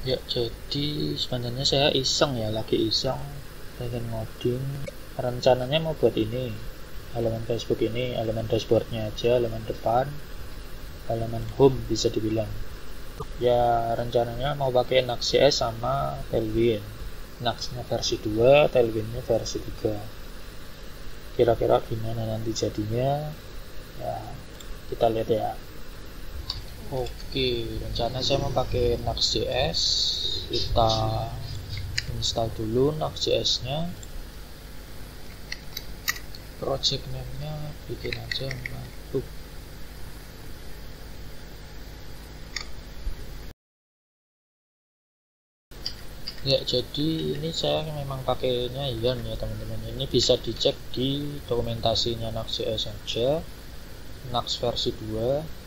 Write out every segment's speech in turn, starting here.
Ya, jadi sebenarnya saya iseng ya, lagi iseng pengen ngoding. Rencananya mau buat ini, halaman Facebook ini, halaman dashboardnya aja, halaman depan, halaman home bisa dibilang. Ya, rencananya mau pakai Nuxt.js sama Tailwind. Nuxt-nya versi 2, Tailwind-nya versi 3. Kira-kira gimana nanti jadinya? Ya, kita lihat ya. Oke, rencana saya mau pakai Nuxt.js. Kita install dulu Nuxt.js-nya. Project name-nya bikin aja Matuk. Ya, jadi ini saya memang pakainya Yarn ya teman-teman. Ini bisa dicek di dokumentasinya Nuxt.js aja. Nuxt versi 2.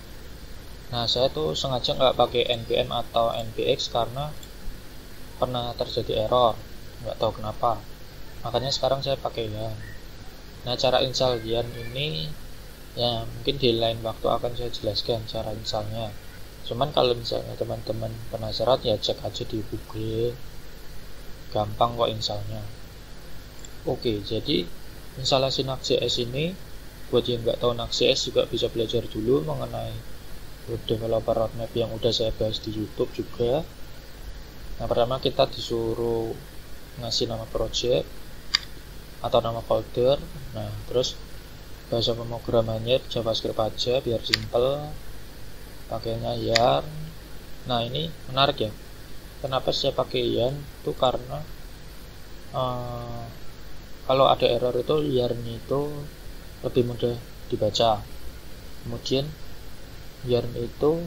Nah, saya tuh sengaja nggak pakai npm atau npx karena pernah terjadi error, nggak tahu kenapa. Makanya sekarang saya pakai Yarn. Nah, cara install Yarn ini ya mungkin di lain waktu akan saya jelaskan cara installnya. Cuman kalau misalnya teman-teman penasaran ya cek aja di Google, gampang kok installnya. Oke, jadi instalasi Nuxt.js ini buat yang nggak tahu Nuxt.js juga bisa belajar dulu mengenai web developer roadmap yang udah saya bahas di YouTube juga. Nah, pertama kita disuruh ngasih nama project atau nama folder. Nah, terus bahasa pemrogramannya JavaScript aja biar simple. Pakainya Yarn. Nah, ini menarik ya. Kenapa saya pakai Yarn? Itu karena kalau ada error itu Yarn itu lebih mudah dibaca. Kemudian Yarn itu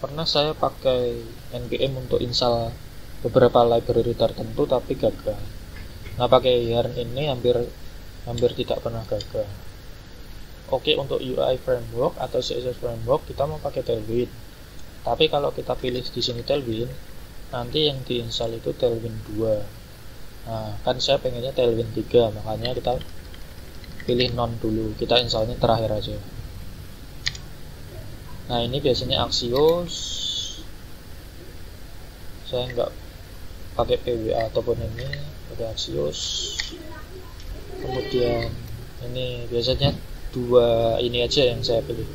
pernah saya pakai npm untuk install beberapa library tertentu tapi gagal. Nah, pakai Yarn ini hampir tidak pernah gagal. Oke, untuk UI framework atau CSS framework kita mau pakai Tailwind. Tapi kalau kita pilih di sini Tailwind, nanti yang diinstal itu Tailwind 2. Nah, kan saya pengennya Tailwind 3, makanya kita pilih non dulu. Kita installnya terakhir aja. Nah, ini biasanya Axios. Saya nggak pakai PWA ataupun ini, pakai Axios. Kemudian ini biasanya dua ini aja yang saya pilih.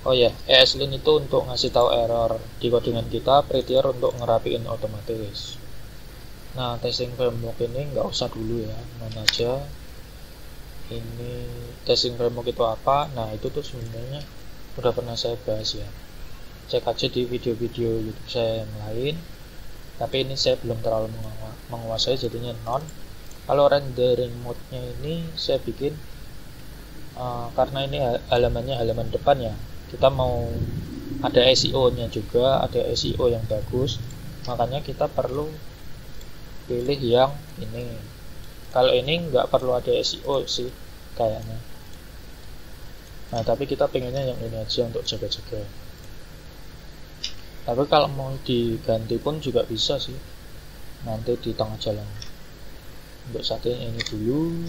Oh ya, ESLint itu untuk ngasih tahu error di codingan kita, Prettier untuk ngerapiin otomatis. Nah, testing framework ini nggak usah dulu ya, non aja. Ini testing framework itu apa? Nah, itu tuh sebenarnya udah pernah saya bahas ya. Cek aja di video-video YouTube saya yang lain. Tapi ini saya belum terlalu menguasai, jadinya non. Kalau rendering mode-nya ini saya bikin karena ini halamannya halaman depan ya. Kita mau ada SEO-nya juga, ada SEO yang bagus. Makanya kita perlu pilih yang ini. Kalau ini nggak perlu ada SEO sih kayaknya. Nah, tapi kita pengennya yang ini aja untuk jaga-jaga. Tapi kalau mau diganti pun juga bisa sih, nanti di tengah jalan. Untuk saat ini dulu.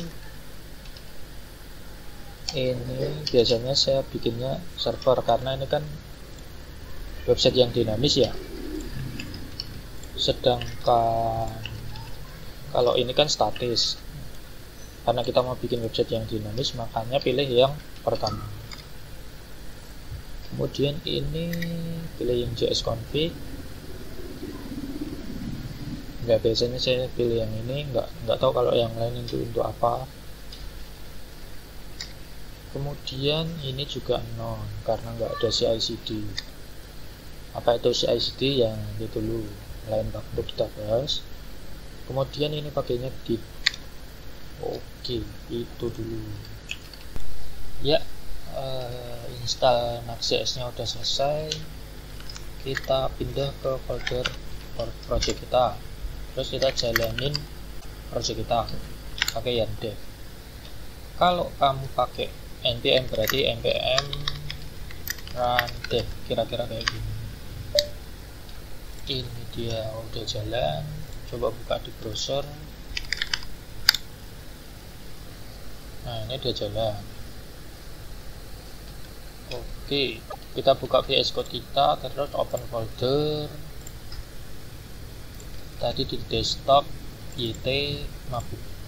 Ini biasanya saya bikinnya server karena ini kan website yang dinamis ya. Sedangkan kalau ini kan statis. Karena kita mau bikin website yang dinamis, makanya pilih yang pertama. Kemudian ini pilih yang JS config. Nggak, biasanya saya pilih yang ini, nggak tahu kalau yang lain itu untuk apa. Kemudian ini juga non karena nggak ada CI/CD. Apa itu CI/CD yang itu dulu, lain waktu kita bahas. Kemudian ini pakainya Git. Oke, itu dulu ya. Install Nuxt.js nya udah selesai. Kita pindah ke folder project kita. Terus kita jalanin project kita pakai Yarn dev. Kalau kamu pakai npm berarti npm run dev, kira-kira kayak gini. Ini dia udah jalan. Coba buka di browser. Nah, ini udah jalan. Oke. Kita buka VS Code kita, terus open folder. Tadi di desktop YT mabuk.